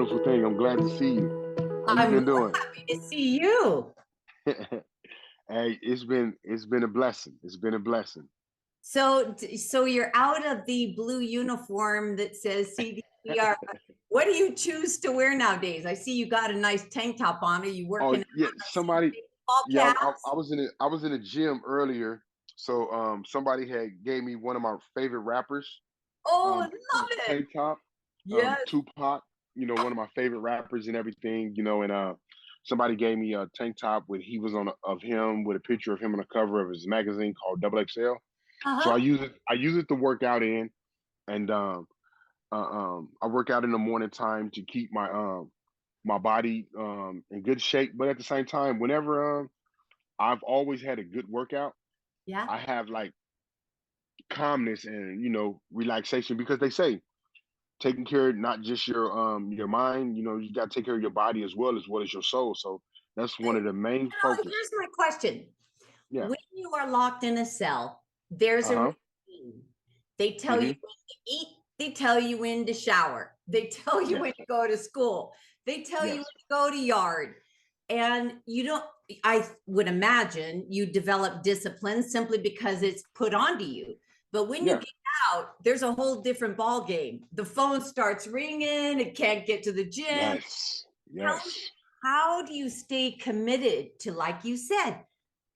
wonderful thing. I'm glad to see you. How you I'm been more doing? happy to see you. Hey, it's been a blessing. It's been a blessing. So you're out of the blue uniform that says CDCR. What do you choose to wear nowadays? I see you got a nice tank top on. Are you Oh working yeah, out? I see somebody. baseball Yeah, caps. I was in a gym earlier. So somebody had gave me one of my favorite rappers, Oh, love it. tank top, Yes. Tupac. One of my favorite rappers and everything. And somebody gave me a tank top with he was on of him with a picture of him on the cover of his magazine called Double XL. So Uh-huh. I use it to work out in, and I work out in the morning time to keep my body in good shape. But at the same time, whenever I've always had a good workout, Yeah. I have like calmness and relaxation because they say taking care of not just your mind, you got to take care of your body as well as your soul. So that's one of the main Now, focus. here's my question. Yeah. When you are locked in a cell, there's a Uh-huh. routine. They tell you Hmm. when to eat, they tell you when to shower, they tell you Yes. when to go to school, they tell you when Yes. to go to yard. And you don't, I would imagine you develop discipline simply because it's put onto you. But when you Yeah. get out, there's a whole different ball game. The phone starts ringing, it can't get to the gym. Yes. How, Yes. how do you stay committed to, like you said,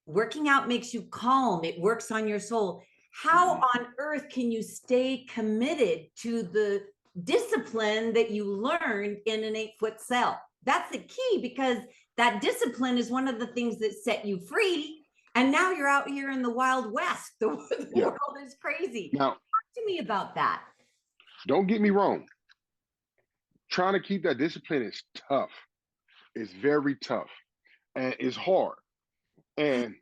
working out makes you calm, it works on your soul. How Hmm. on earth can you stay committed to the discipline that you learned in an 8-foot cell? That's the key, because that discipline is one of the things that set you free. And now you're out here in the Wild West. The Yeah. world is crazy. Now, Talk to me about that. don't get me wrong. Trying to keep that discipline is tough. It's very tough and it's hard. And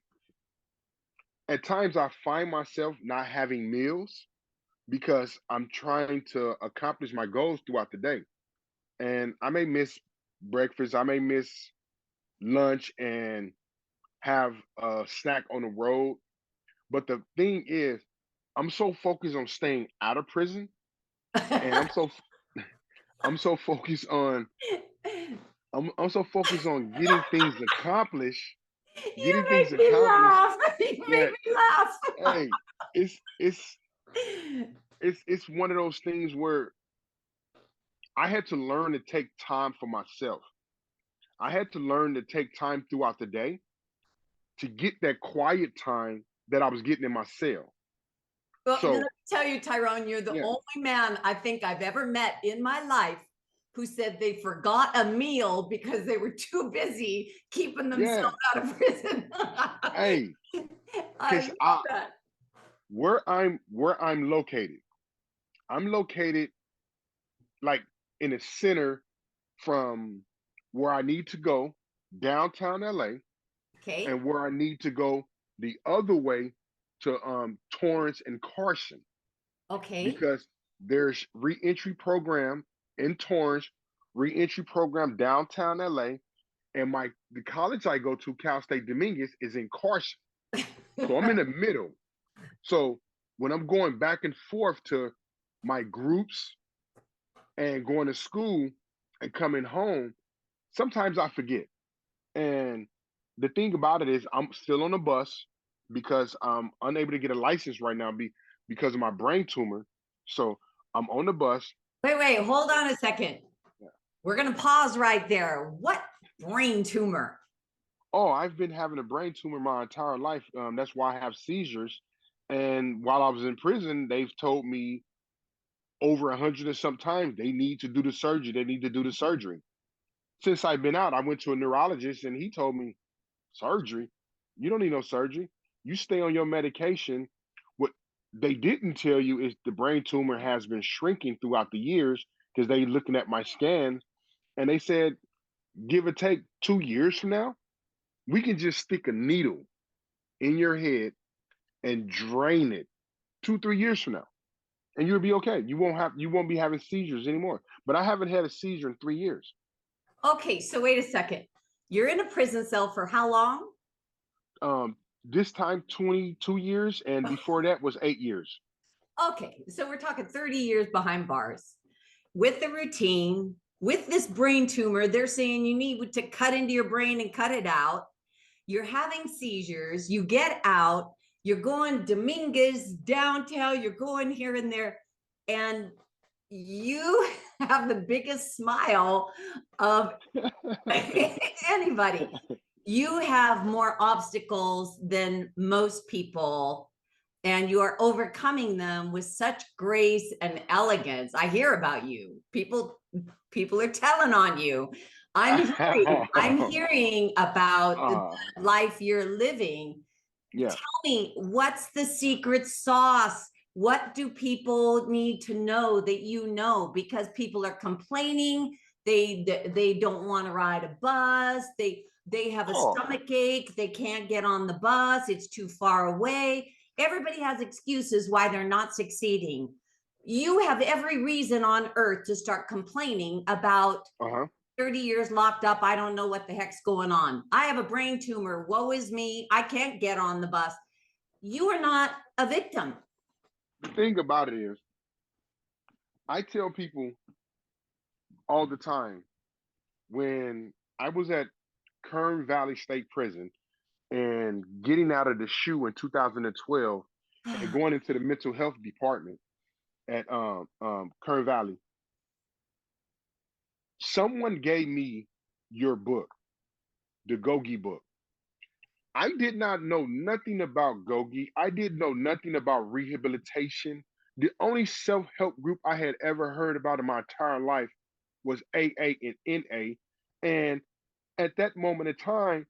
at times I find myself not having meals because I'm trying to accomplish my goals throughout the day. And I may miss breakfast, I may miss lunch and have a snack on the road. But the thing is, I'm so focused on staying out of prison and I'm so focused on I'm so focused on getting You things make me accomplished laugh. You make that me laugh. hey, it's it's it's one of those things where I had to learn to take time for myself. I had to learn to take time throughout the day to get that quiet time that I was getting in my cell. Well, let me So, tell you, Tyrone, you're the yeah, only man I think I've ever met in my life who said they forgot a meal because they were too busy keeping themselves yeah. out of prison. Hey, I cuz love I that. where I'm located. I'm located like in the center from where I need to go downtown LA Okay. and where I need to go the other way to Torrance and Carson Okay. because there's reentry program in Torrance, reentry program downtown LA, and the college I go to, Cal State Dominguez, is in Carson. So I'm in the middle. So when I'm going back and forth to my groups and going to school and coming home, sometimes I forget. And the thing about it is I'm still on the bus because I'm unable to get a license right now because of my brain tumor. So I'm on the bus. Wait, hold on a second. Yeah. We're going to pause right there. What brain tumor? Oh, I've been having a brain tumor my entire life. That's why I have seizures. And while I was in prison, they've told me over 100 or some times they need to do the surgery. They need to do the surgery. Since I've been out, I went to a neurologist and he told me, surgery? You don't need no surgery. You stay on your medication. What they didn't tell you is the brain tumor has been shrinking throughout the years because they looking at my scan and they said, give or take 2 years from now, we can just stick a needle in your head and drain it 2, 3 years from now. And you'll be okay. You won't be having seizures anymore. But I haven't had a seizure in 3 years. Okay, so wait a second. You're in a prison cell for how long? This time 22 years, and before that was 8 years. Okay, so we're talking 30 years behind bars with the routine, with this brain tumor. They're saying you need to cut into your brain and cut it out. You're having seizures. You get out. You're going Dominguez downtown. You're going here and there. And you have the biggest smile of anybody. You have more obstacles than most people, and you are overcoming them with such grace and elegance. I hear about you. People are telling on you. I'm hearing about the life you're living. Yeah. Tell me, what's the secret sauce? What do people need to know that you know? Because people are complaining. They don't want to ride a bus. They have a stomach ache. They can't get on the bus. It's too far away. Everybody has excuses why they're not succeeding. You have every reason on earth to start complaining about 30 years locked up. I don't know what the heck's going on. I have a brain tumor. Woe is me. I can't get on the bus. You are not a victim. The thing about it is, I tell people all the time, when I was at Kern Valley State Prison and getting out of the SHU in 2012 and going into the mental health department at Kern Valley, someone gave me your book, the GOGI book. I did not know nothing about GOGI. I didn't know nothing about rehabilitation. The only self-help group I had ever heard about in my entire life was AA and NA. And at that moment in time,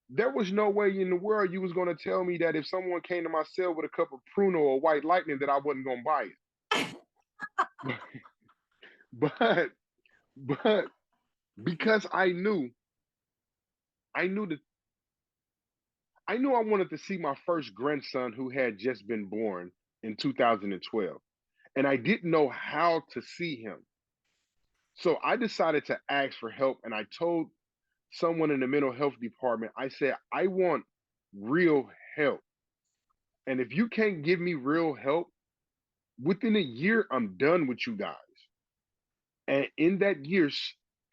there was no way in the world you was going to tell me that if someone came to my cell with a cup of Pruno or White Lightning that I wasn't going to buy it. but but because I knew that I knew I wanted to see my first grandson who had just been born in 2012, and I didn't know how to see him. So I decided to ask for help, and I told someone in the mental health department, I said, I want real help. And if you can't give me real help, within a year, I'm done with you guys. And in that year,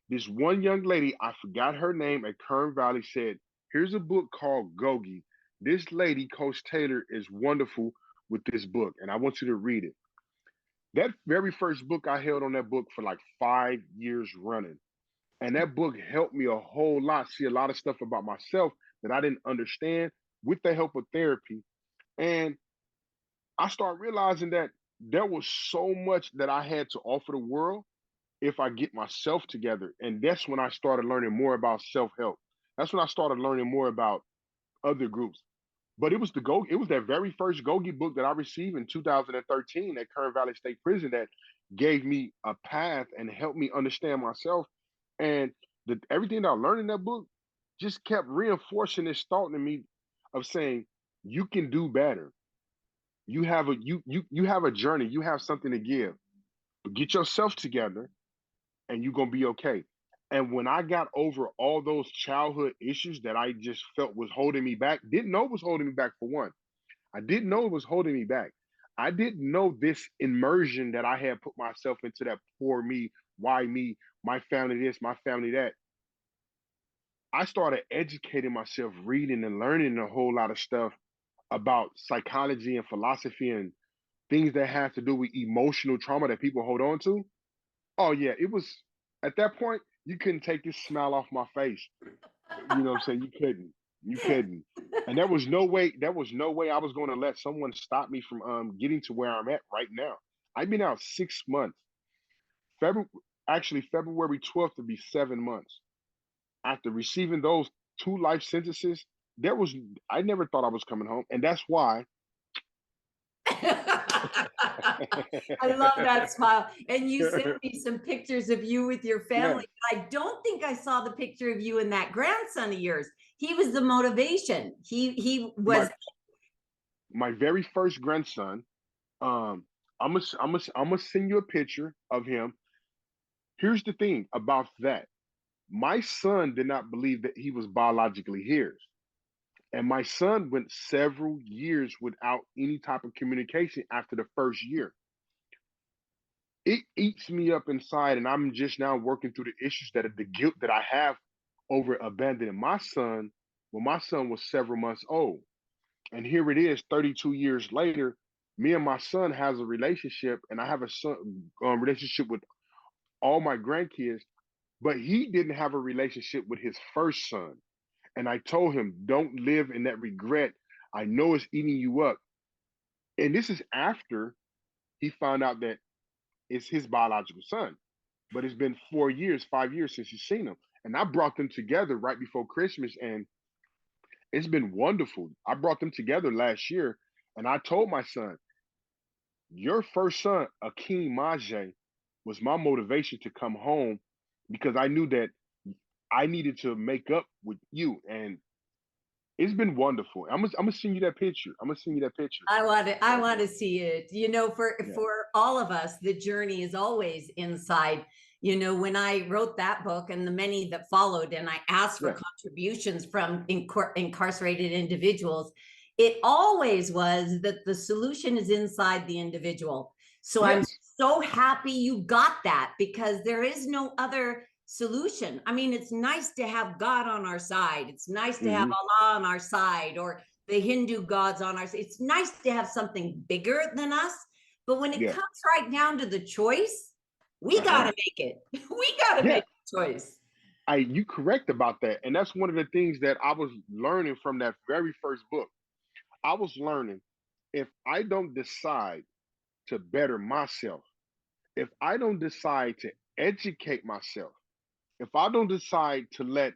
this one young lady, I forgot her name at Kern Valley, said, here's a book called GOGI. This lady, Coach Taylor, is wonderful with this book, and I want you to read it. That very first book, I held on that book for like 5 years running. And that book helped me a whole lot, see a lot of stuff about myself that I didn't understand with the help of therapy. And I started realizing that there was so much that I had to offer the world if I get myself together. And that's when I started learning more about self-help. That's when I started learning more about other groups. But it was that very first GOGI book that I received in 2013 at Kern Valley State Prison that gave me a path and helped me understand myself. And everything that I learned in that book just kept reinforcing this thought in me of saying, you can do better. You have a journey, you have something to give. But get yourself together and you're gonna be okay. And when I got over all those childhood issues that I just felt was holding me back, didn't know was holding me back for one. I didn't know it was holding me back. I didn't know this immersion that I had put myself into, that poor me, why me, my family this, my family that. I started educating myself, reading and learning a whole lot of stuff about psychology and philosophy and things that have to do with emotional trauma that people hold on to. Oh yeah, it was at that point you couldn't take this smile off my face. You know what I'm saying? You couldn't. You couldn't. And there was no way I was going to let someone stop me from getting to where I'm at right now. I've been out 6 months. February actually February 12th to be 7 months. After receiving those two life sentences, there was I never thought I was coming home. And that's why I love that smile. And you sent me some pictures of you with your yeah, family. I don't think I saw the picture of you and that grandson of yours. He was the motivation. He my was. my very first grandson, I'm gonna send you a picture of him. Here's the thing about that. My son did not believe that he was biologically his. And my son went several years without any type of communication after the first year. it eats me up inside, and I'm just now working through the issues that are the guilt that I have over abandoning my son when my son was several months old. And here it is, 32 years later. Me and my son has a relationship, and I have a relationship with all my grandkids. But he didn't have a relationship with his first son. And I told him, don't live in that regret. I know it's eating you up. And this is after he found out that it's his biological son. But it's been 4 years, 5 years since he's seen him. And I brought them together right before Christmas, and it's been wonderful. I brought them together last year, and I told my son, your first son, Akeem Maje, was my motivation to come home because I knew that I needed to make up with you. And it's been wonderful. I'm gonna send you that picture. I'm gonna send you that picture. I Right want there. to see it. You know, Yeah. for all of us, the journey is always inside. You know, when I wrote that book and the many that followed, and I asked for Yeah. contributions from incarcerated individuals, it always was that the solution is inside the individual. So I'm Yes. so happy you got that, because there is no other solution. I mean, it's nice to have God on our side. It's nice to have Hmm. Allah on our side, or the Hindu gods on our side. It's nice to have something bigger than us. But when it Yeah. comes right down to the choice, we got Uh-huh. to make it. We got to Yeah. make the choice. You correct about that. And that's one of the things that I was learning from that very first book. I was learning, if I don't decide to better myself, if I don't decide to educate myself, if I don't decide to let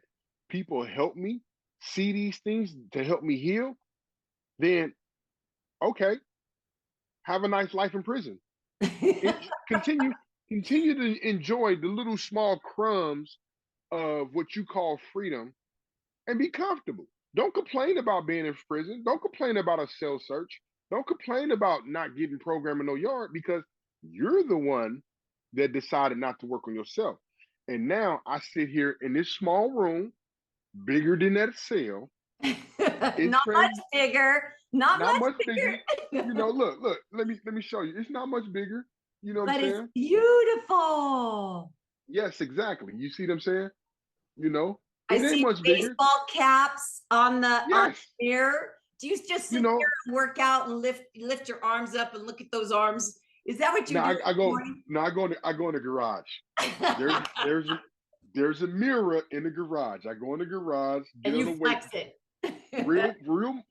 people help me see these things to help me heal, then okay, have a nice life in prison. Continue, continue to enjoy the little small crumbs of what you call freedom and be comfortable. Don't complain about being in prison. Don't complain about a cell search. Don't complain about not getting program in no yard, because you're the one that decided not to work on yourself. And now I sit here in this small room, bigger than that cell, in Not much trans, bigger. Not not much much bigger. bigger. Look, let me show you. It's not much bigger. You know what I'm But it's saying? beautiful. Yes, exactly. You see what I'm saying? You know, I it ain't see much bigger. baseball caps on the Yes. mirror. Do you just You sit there know, and work out and lift your arms up and look at those arms? Is that what you now do in I the go morning? now I go in the garage. There's there's a there's a mirror in the garage. I go in the garage, get And on you the weight, flex it.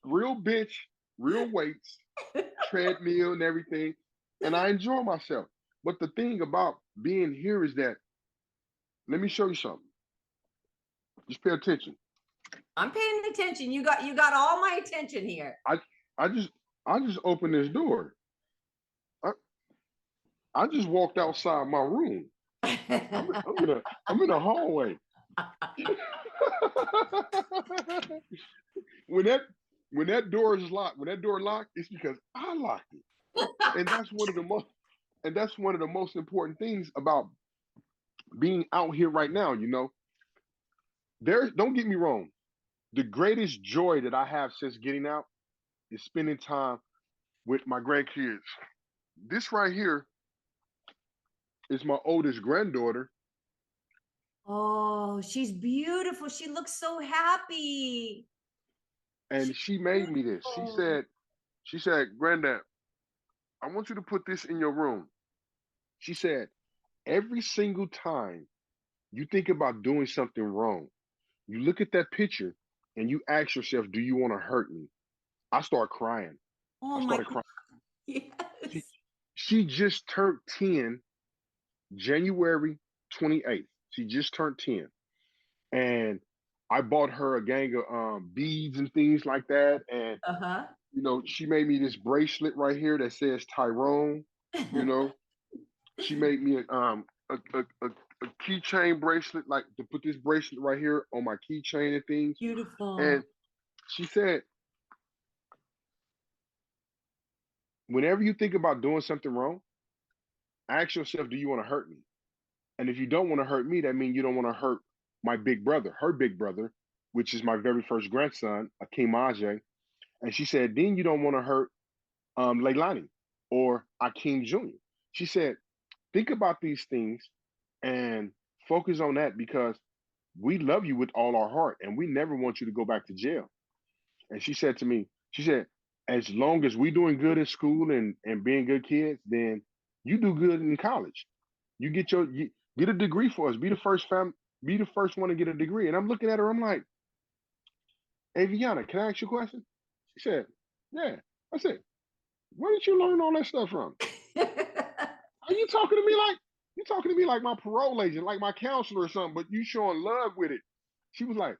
real bench, real weights, treadmill and everything, and I enjoy myself. But the thing about being here is that, let me show you something. Just pay attention. I'm paying attention. You got all my attention here. I I just I just opened this door. I, I just walked outside my room. I'm in a hallway. when that when that door is locked, when that door locked, it's because I locked it. And that's one of the most important things about being out here right now, There, don't get me wrong. The greatest joy that I have since getting out is spending time with my grandkids. This right here is my oldest granddaughter, Oh, she's beautiful. She looks so happy. and She's she made me this. beautiful. She said, Granddad, I want you to put this in your room. She said, every single time you think about doing something wrong, you look at that picture and you ask yourself, do you want to hurt me? I start crying. Oh I my started God. crying. She, Yes. she just turned 10 January 28th. She just turned 10. And I bought her a gang of beads and things like that. And, Uh-huh. she made me this bracelet right here that says Tyrone. You know, she made me a keychain bracelet, like to put this bracelet right here on my keychain and things. And Beautiful. she said, whenever you think about doing something wrong, ask yourself, do you want to hurt me? And if you don't want to hurt me, that means you don't want to hurt my big brother, her big brother, which is my very first grandson, Akeem Ajay. And she said, then you don't want to hurt Leilani or Akeem Jr. She said, think about these things and focus on that because we love you with all our heart and we never want you to go back to jail. And she said to me, she said, as long as we doing good in school and being good kids, then you do good in college. You get a degree for us. Be the first one to get a degree. And I'm looking at her, I'm like, hey Viana, can I ask you a question? She said, yeah. I said, where did you learn all that stuff from? Are you talking to me like you talking to me like my parole agent, like my counselor or something, but you showing love with it. She was like,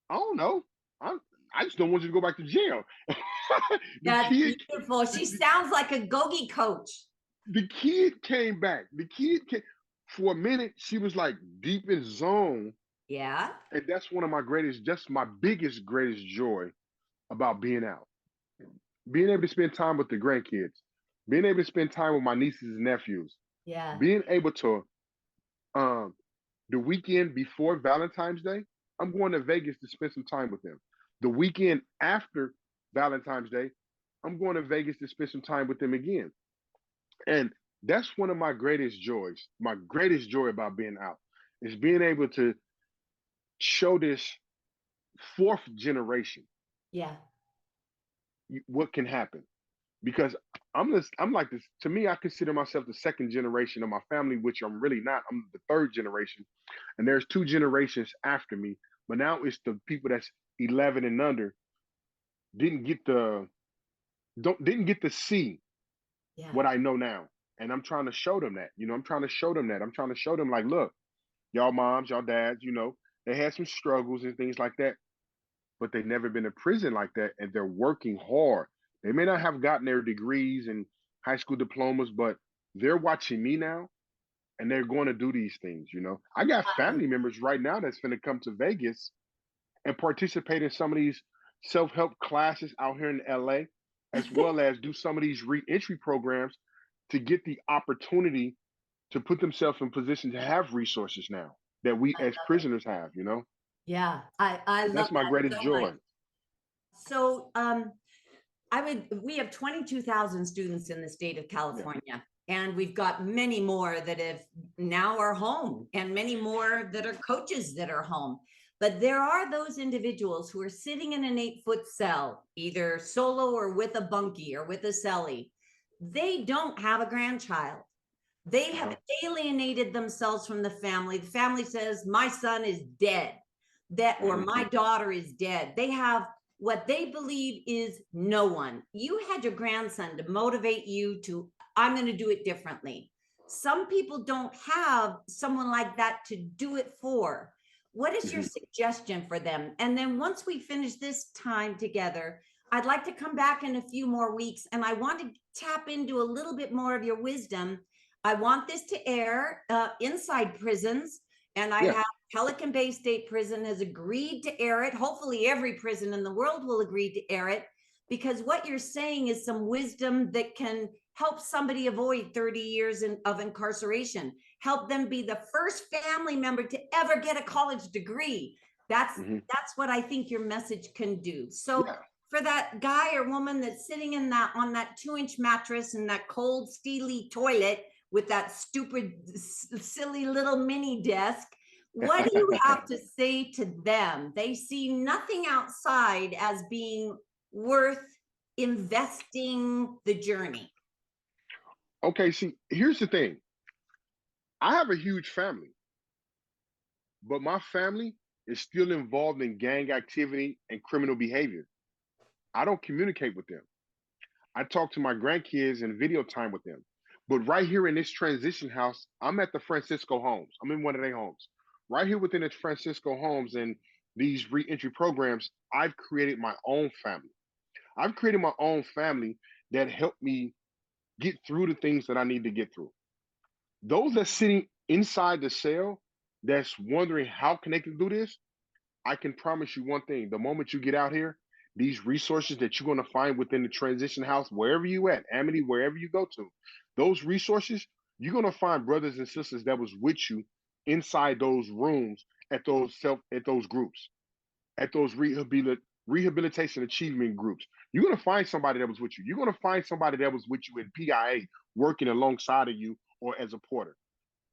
I don't know. I'm I just don't want you to go back to jail. the That's kid beautiful. the, She sounds like a GOGI coach. the kid came back. The kid came for a minute, she was like deep in zone. Yeah. And that's my greatest joy about being out. Being able to spend time with the grandkids, being able to spend time with my nieces and nephews, Yeah. being able to um the weekend before Valentine's Day, I'm going to Vegas to spend some time with them. The weekend after Valentine's Day, I'm going to Vegas to spend some time with them again. And that's one of my greatest joys. My greatest joy about being out is being able to show this fourth generation Yeah. what can happen. Because I'm like this. To me, I consider myself the second generation of my family, which I'm really not. I'm the third generation, and there's two generations after me. But now it's the people that's 11 and under didn't get the don't didn't get to see Yeah. what I know now, and I'm trying to show them that. I'm trying to show them that. I'm trying to show them like, look, y'all moms, y'all dads, they had some struggles and things like that, but they never been in prison like that, and they're working hard. They may not have gotten their degrees and high school diplomas, but they're watching me now and they're going to do these things. I got family members right now that's going to come to Vegas and participate in some of these self-help classes out here in LA, as well as do some of these reentry programs to get the opportunity to put themselves in position to have resources now that we as prisoners have. Yeah. I love That's my that greatest so much. joy. So we have 22,000 students in the state of Yeah. California, and we've got many more that have now are home and many more that are coaches that are home. But there are those individuals who are sitting in an 8-foot cell, either solo or with a bunkie or with a cellie. They don't have a grandchild. They have alienated themselves from the family. The family says, my son is dead, or my daughter is dead. They have what they believe is no one. You had your grandson to motivate you to, I'm going to do it differently. Some people don't have someone like that to do it for. What is your suggestion for them? And then once we finish this time together, I'd like to come back in a few more weeks, and I want to tap into a little bit more of your wisdom. I want this to air inside prisons, and I have Pelican Bay State Prison has agreed to air it. Hopefully every prison in the world will agree to air it, because what you're saying is some wisdom that can help somebody avoid 30 years of incarceration, help them be the first family member to ever get a college degree. That's what I think your message can do. So for that guy or woman that's sitting in on that 2-inch mattress in that cold, steely toilet with that stupid, silly little mini desk, what do you have to say to them? They see nothing outside as being worth investing the journey. Okay, see, here's the thing. I have a huge family, but my family is still involved in gang activity and criminal behavior. I don't communicate with them. I talk to my grandkids and video time with them. But right here in this transition house, I'm at the Francisco homes. I'm in one of their homes. Right here within the Francisco homes and these reentry programs, I've created my own family. I've created my own family that helped me get through the things that I need to get through. Those that's sitting inside the cell that's wondering how can they do this, I can promise you one thing. The moment you get out here, these resources that you're going to find within the transition house, wherever you at, Amity, wherever you go to, those resources, you're going to find brothers and sisters that was with you inside those rooms at those groups, at those rehabilitation achievement groups. You're going to find somebody that was with you. You're going to find somebody that was with you in PIA working alongside of you or as a porter.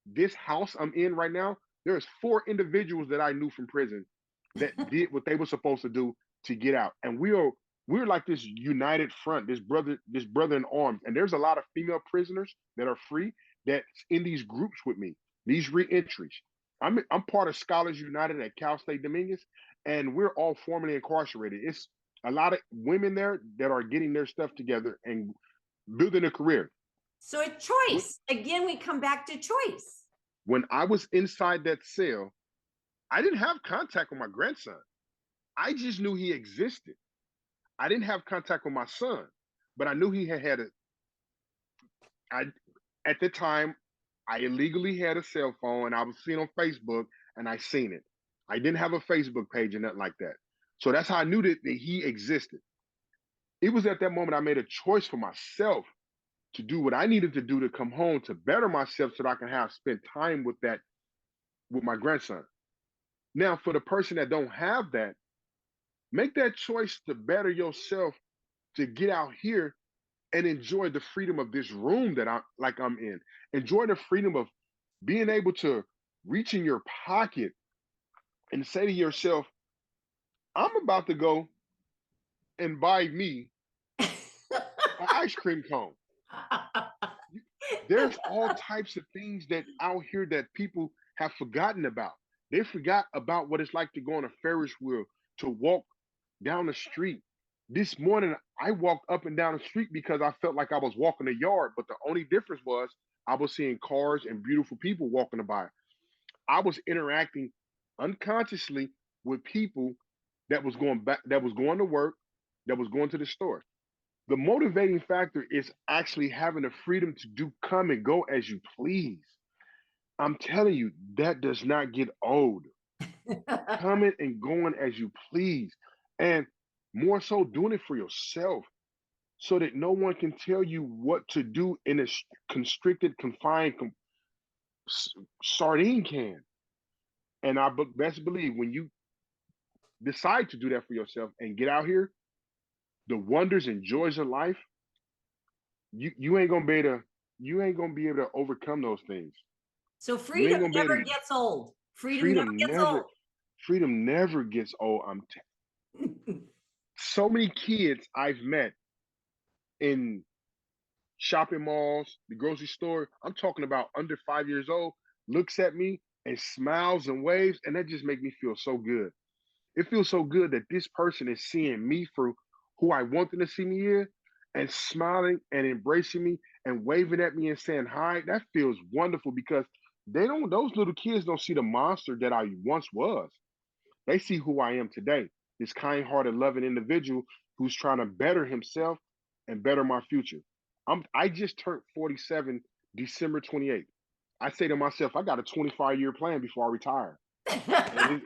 This house I'm in right now, there's 4 individuals that I knew from prison that did what they were supposed to do to get out. And we're like this united front, this brother in arms. And there's a lot of female prisoners that are free that's in these groups with me, these reentries. I'm part of Scholars United at Cal State Dominguez, and we're all formerly incarcerated. It's a lot of women there that are getting their stuff together and building a career. So a choice. Again, we come back to choice. When I was inside that cell, I didn't have contact with my grandson. I just knew he existed. I didn't have contact with my son, but I knew he had a. I at the time, I illegally had a cell phone, and I was seeing on Facebook, and I seen it. I didn't have a Facebook page or nothing like that, so that's how I knew that he existed. It was at that moment I made a choice for myself to do what I needed to do to come home to better myself, so that I can have spend time with that with my grandson. Now, for the person that don't have that, make that choice to better yourself, to get out here and enjoy the freedom of this room that I'm in. Enjoy the freedom of being able to reach in your pocket and say to yourself, I'm about to go and buy me an ice cream cone. There's all types of things that out here that people have forgotten about. They forgot about what it's like to go on a Ferris wheel, to walk down the street. This morning, I walked up and down the street because I felt like I was walking a yard, but the only difference was I was seeing cars and beautiful people walking by. I was interacting unconsciously with people that was going back, that was going to work, that was going to the store. The motivating factor is actually having the freedom to do come and go as you please. I'm telling you, that does not get old. Coming and going as you please. And more so doing it for yourself, so that no one can tell you what to do in a constricted, confined sardine can. And I best believe when you decide to do that for yourself and get out here, the wonders and joys of life, you ain't gonna be able to overcome those things. So You ain't freedom gonna be able never to. gets old. Freedom never Freedom gets never old. freedom never gets old. So many kids I've met in shopping malls, the grocery store. I'm talking about under 5 years old, looks at me and smiles and waves, and that just makes me feel so good. It feels so good that this person is seeing me for who I want them to see me in, and smiling and embracing me and waving at me and saying hi. That feels wonderful because those little kids don't see the monster that I once was. They see who I am today, this kind hearted, loving individual who's trying to better himself and better my future. I just turned 47 December 28th. I say to myself, I got a 25-year plan before I retire. And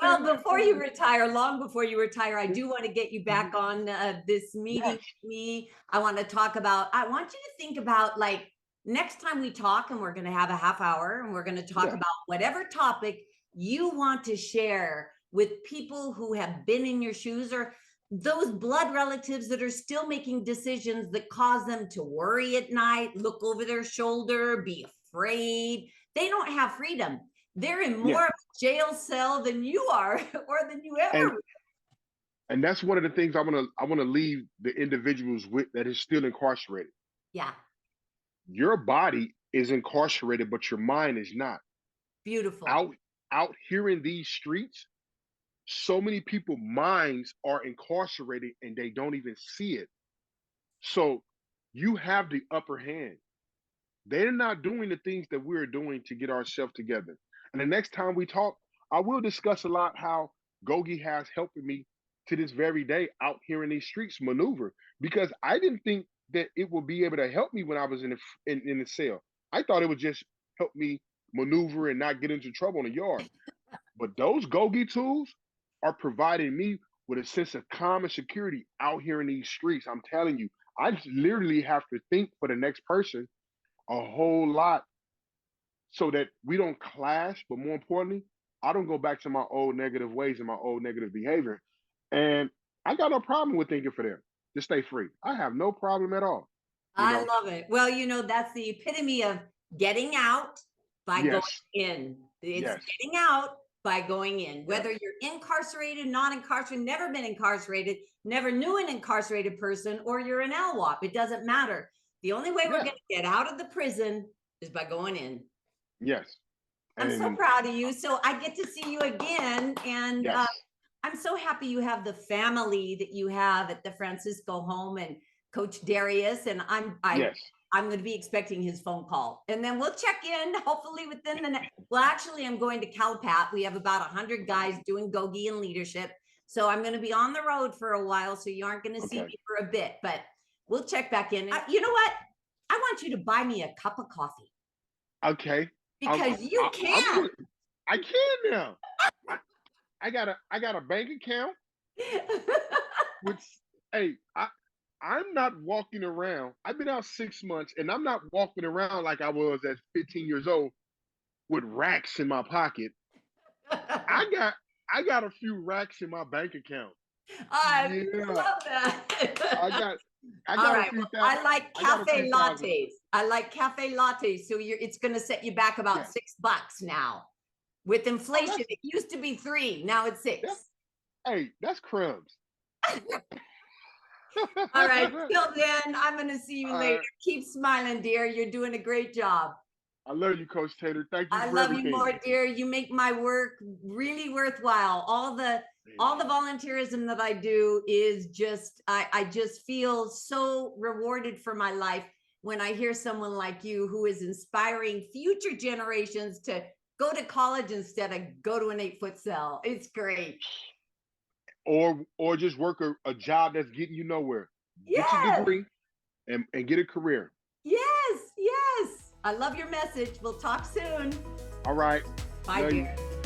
Well, before you retire, long before you retire, I do want to get you back yes, on this meeting with me. I want to talk about, I want you to think about like next time we talk, and we're going to have a half hour and we're going to talk yeah, about whatever topic you want to share with people who have been in your shoes, or those blood relatives that are still making decisions that cause them to worry at night, look over their shoulder, be afraid. They don't have freedom. They're in yeah. more of a jail cell than you are or than you And ever. and that's one of the things I wanna leave the individuals with that is still incarcerated. Yeah, Your body is incarcerated, but your mind is not. beautiful. Out out here in these streets, so many people minds are incarcerated and they don't even see it. So you have the upper hand. They're not doing the things that we're doing to get ourselves together. And the next time we talk, I will discuss a lot how Gogi has helped me to this very day out here in these streets maneuver, because I didn't think that it would be able to help me when I was in the cell. I thought it would just help me maneuver and not get into trouble in the yard. But those Gogi tools are providing me with a sense of calm and security out here in these streets. I'm telling you, I just literally have to think for the next person a whole lot so that we don't clash. But more importantly, I don't go back to my old negative ways and my old negative behavior. And I got no problem with thinking for them to stay free. I have no problem at all. you I know. love it. Well, that's the epitome of getting out by going Yes, in. It's yes, getting out by going in. Whether yes, you're incarcerated, not incarcerated, never been incarcerated, never knew an incarcerated person, or you're an LWAP, it doesn't matter. The only way we're yeah, going to get out of the prison is by going in. yes, I'm so and proud of you. So I get to see you again. And yes, I'm so happy you have the family that you have at the Francisco home and Coach Darius. And yes. I'm going to be expecting his phone call. And then we'll check in hopefully within the next. Well, actually, I'm going to Calpat. We have about 100 guys doing GOGI and leadership. So I'm going to be on the road for a while. So you aren't going to see Okay, me for a bit, but we'll check back in. You know what? I want you to buy me a cup of coffee okay. because you I'm can. with, I can now. I, I got a bank account. Which, hey, I'm not walking around. I've been out 6 months, and I'm not walking around like I was at 15 years old with racks in my pocket. I got I got a few racks in my bank account. I Yeah, love I that. got I All got a right. few Well, thousand. I like I got a few cafe thousand. lattes. I like cafe lattes. So it's going to set you back about Yes. $6 now. With Oh, inflation, it used to be 3. Now it's that's 6. hey, that's crumbs. All right. Till then, I'm going to see you later. uh, Keep smiling, dear. You're doing a great job. I love you, Coach Taylor. Thank you I for love you everything. more, dear. You make my work really worthwhile. All the volunteerism that I do is just I just feel so rewarded for my life when I hear someone like you who is inspiring future generations to go to college instead of go to an 8-foot cell. It's great. Or just work a job that's getting you nowhere. Get your Yes, degree and get a career. yes, yes. I love your message. We'll talk soon. All right. Bye, Love dear. you.